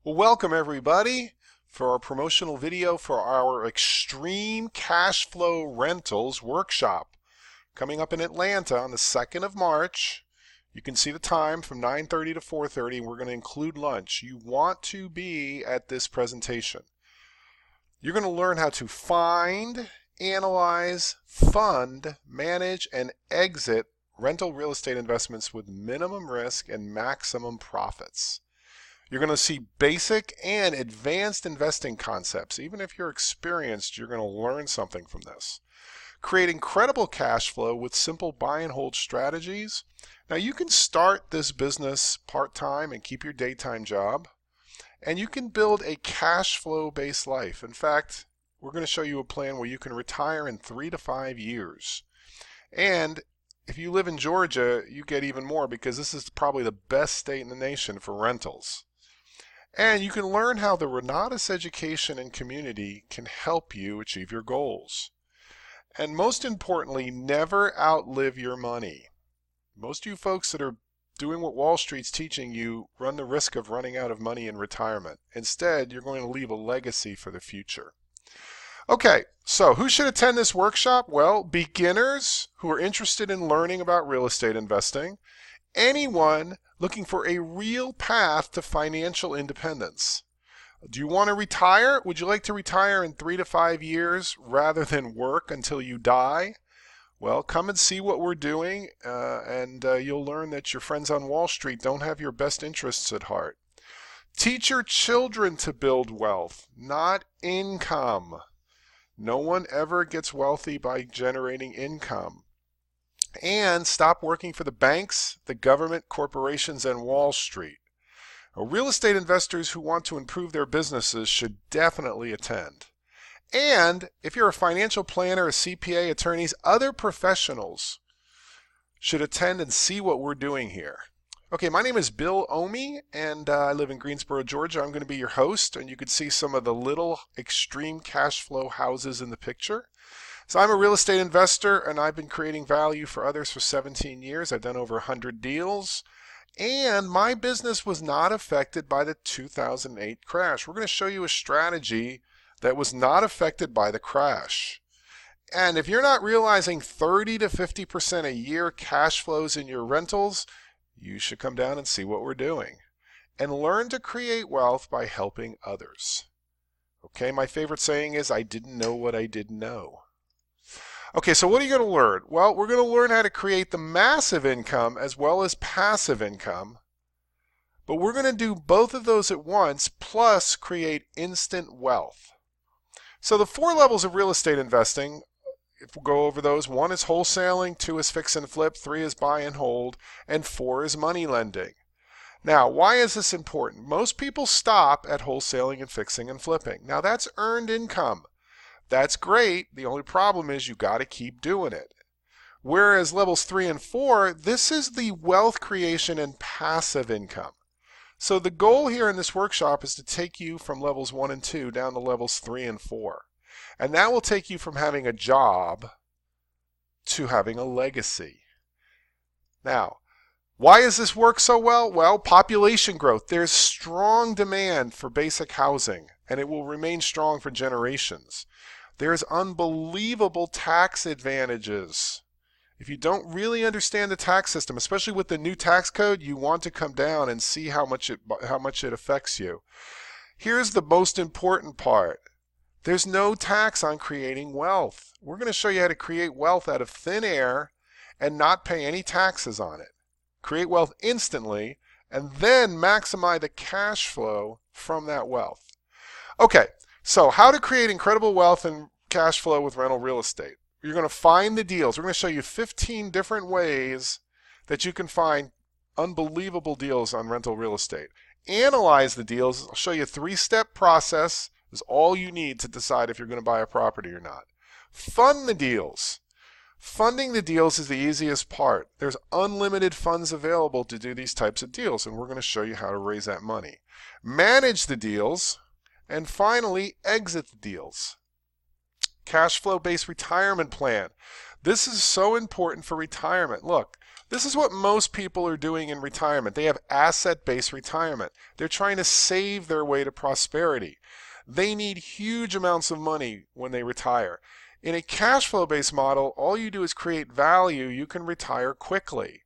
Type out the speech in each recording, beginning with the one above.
Well, welcome everybody for our promotional video for our Extreme Cash Flow Rentals workshop coming up in Atlanta on the 2nd of March. You can see the time from 9:30 to 4:30. We're going to include lunch. You want to be at this presentation. You're going to learn how to find, analyze, fund, manage, and exit rental real estate investments with minimum risk and maximum profits. You're going to see basic and advanced investing concepts. Even if you're experienced, you're going to learn something from this. Create incredible cash flow with simple buy and hold strategies. Now you can start this business part-time and keep your daytime job, and you can build a cash flow based life. In fact, we're going to show you a plan where you can retire in 3 to 5 years. And if you live in Georgia, you get even more because this is probably the best state in the nation for rentals. And you can learn how the Renatus education and community can help you achieve your goals. And most importantly, never outlive your money. Most of you folks that are doing what Wall Street's teaching you run the risk of running out of money in retirement. Instead, you're going to leave a legacy for the future. Okay, so who should attend this workshop? Well, beginners who are interested in learning about real estate investing, anyone looking for a real path to financial independence. Do you want to retire? Would you like to retire in 3 to 5 years rather than work until you die? Well, come and see what we're doing, and you'll learn that your friends on Wall Street don't have your best interests at heart. Teach your children to build wealth, not income. No one ever gets wealthy by generating income. And stop working for the banks, the government, corporations, and Wall Street. Now, real estate investors who want to improve their businesses should definitely attend. And if you're a financial planner, a CPA, attorneys, other professionals should attend and see what we're doing here. Okay, my name is Bill Omi, and I live in Greensboro, Georgia. I'm going to be your host, and you can see some of the little extreme cash flow houses in the picture. So I'm a real estate investor, and I've been creating value for others for 17 years. I've done over 100 deals, and my business was not affected by the 2008 crash. We're going to show you a strategy that was not affected by the crash. And if you're not realizing 30 to 50% a year cash flows in your rentals, you should come down and see what we're doing and learn to create wealth by helping others. Okay, my favorite saying is, I didn't know what I didn't know. Okay, so what are you going to learn? Well, we're going to learn how to create the massive income as well as passive income. But we're going to do both of those at once, plus create instant wealth. So the 4 levels of real estate investing, if we'll go over those, 1 is wholesaling, 2 is fix and flip, 3 is buy and hold, and 4 is money lending. Now, why is this important? Most people stop at wholesaling and fixing and flipping. Now, that's earned income. That's great. The only problem is you got to keep doing it. Whereas levels 3 and 4, this is the wealth creation and passive income. So the goal here in this workshop is to take you from levels 1 and 2 down to levels 3 and 4. And that will take you from having a job to having a legacy. Now, why does this work so well? Well, population growth. There's strong demand for basic housing, and it will remain strong for generations. There's unbelievable tax advantages. If you don't really understand the tax system, especially with the new tax code, you want to come down and see how much it affects you. Here's the most important part. There's no tax on creating wealth. We're going to show you how to create wealth out of thin air and not pay any taxes on it. Create wealth instantly and then maximize the cash flow from that wealth. Okay, so how to create incredible wealth and cash flow with rental real estate. You're going to find the deals. We're going to show you 15 different ways that you can find unbelievable deals on rental real estate. Analyze the deals. I'll show you a 3-step process. Is all you need to decide if you're going to buy a property or not. Fund the deals. Funding the deals is the easiest part. There's unlimited funds available to do these types of deals, and we're going to show you how to raise that money. Manage the deals, and finally, exit the deals. Cash flow based retirement plan. This is so important for retirement. Look, this is what most people are doing in retirement. They have asset-based retirement. They're trying to save their way to prosperity. They need huge amounts of money when they retire. In a cash flow-based model, all you do is create value. You can retire quickly.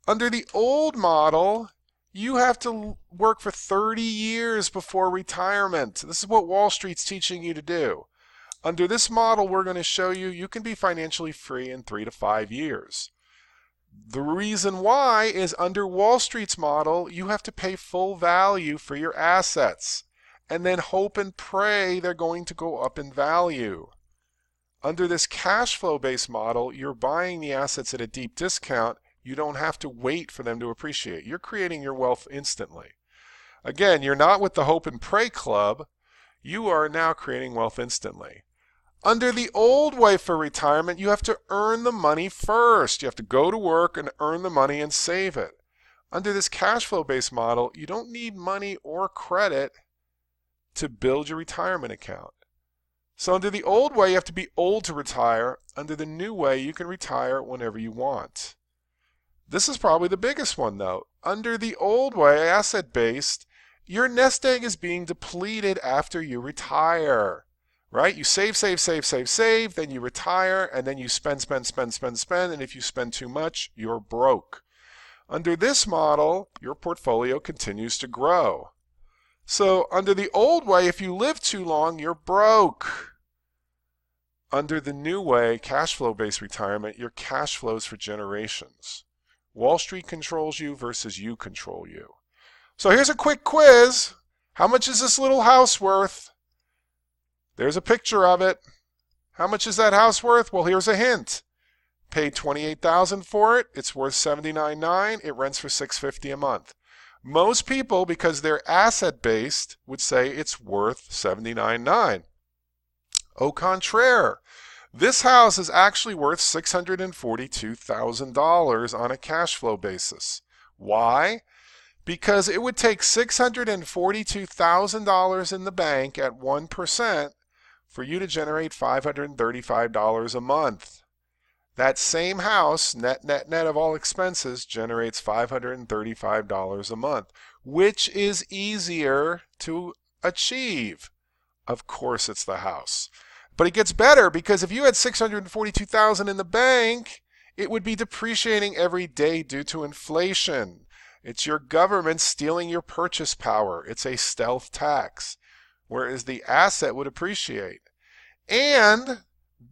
Under the old model, you have to work for 30 years before retirement. This is what Wall Street's teaching you to do. Under this model, we're going to show you you can be financially free in 3 to 5 years. The reason why is under Wall Street's model, you have to pay full value for your assets and then hope and pray they're going to go up in value. Under this cash flow based model, you're buying the assets at a deep discount. You don't have to wait for them to appreciate. You're creating your wealth instantly. Again, you're not with the hope and pray club. You are now creating wealth instantly. Under the old way for retirement, you have to earn the money first. You have to go to work and earn the money and save it. Under this cash flow based model, you don't need money or credit to build your retirement account. So under the old way, you have to be old to retire. Under the new way, you can retire whenever you want. This is probably the biggest one though. Under the old way, asset-based, your nest egg is being depleted after you retire. Right? You save, then you retire, and then you spend, and if you spend too much, you're broke. Under this model, your portfolio continues to grow. So under the old way, if you live too long, you're broke. Under the new way, cash flow-based retirement, your cash flows for generations. Wall Street controls you versus you control you. So here's a quick quiz. How much is this little house worth? There's a picture of it. How much is that house worth? Well, here's a hint. Paid $28,000 for it. It's worth $79,900. It rents for $650 a month. Most people, because they're asset-based, would say it's worth $79,900. Au contraire, this house is actually worth $642,000 on a cash flow basis. Why? Because it would take $642,000 in the bank at 1% for you to generate $535 a month. That same house, net of all expenses, generates $535 a month. Which is easier to achieve? Of course it's the house. But it gets better because if you had $642,000 in the bank, it would be depreciating every day due to inflation. It's your government stealing your purchase power. It's a stealth tax, whereas the asset would appreciate. And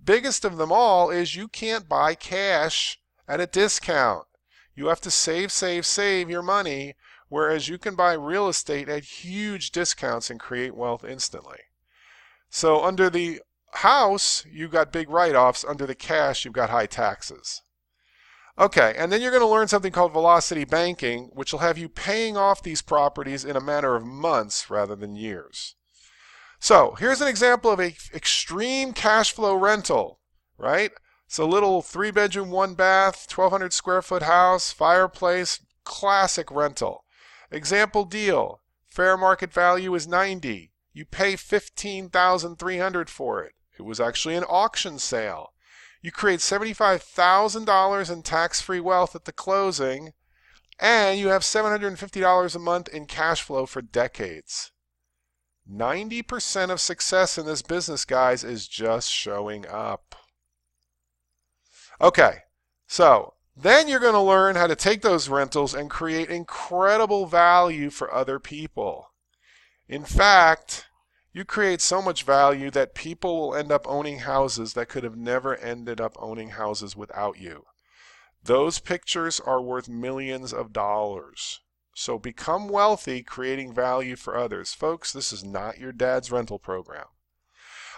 biggest of them all is you can't buy cash at a discount. You have to save your money, whereas you can buy real estate at huge discounts and create wealth instantly. So under the house, you've got big write-offs. Under the cash, you've got high taxes. Okay, and then you're going to learn something called velocity banking, which will have you paying off these properties in a matter of months rather than years. So here's an example of an extreme cash flow rental, right? It's a little 3-bedroom, 1-bath, 1,200 square foot house, fireplace, classic rental. Example deal, fair market value is $90,000. You pay $15,300 for it. It was actually an auction sale. You create $75,000 in tax-free wealth at the closing, and you have $750 a month in cash flow for decades. 90% of success in this business, guys, is just showing up. Okay, so then you're going to learn how to take those rentals and create incredible value for other people. In fact, you create so much value that people will end up owning houses that could have never ended up owning houses without you. Those pictures are worth millions of dollars. So become wealthy creating value for others. Folks, this is not your dad's rental program.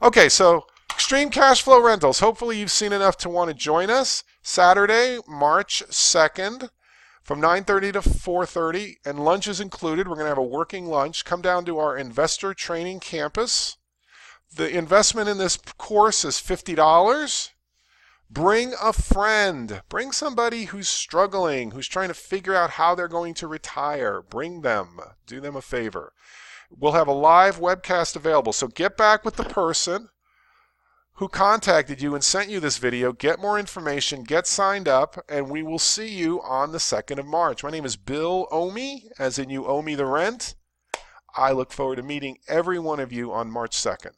Okay, so extreme cash flow rentals. Hopefully you've seen enough to want to join us. Saturday, March 2nd from 9:30 to 4:30, and lunch is included. We're going to have a working lunch. Come down to our investor training campus. The investment in this course is $50. Bring a friend. Bring somebody who's struggling, who's trying to figure out how they're going to retire. Bring them. Do them a favor. We'll have a live webcast available. So get back with the person. who contacted you and sent you this video. Get more information, get signed up, and we will see you on the 2nd of March. My name is Bill Omi, as in you owe me the rent. I look forward to meeting every one of you on March 2nd.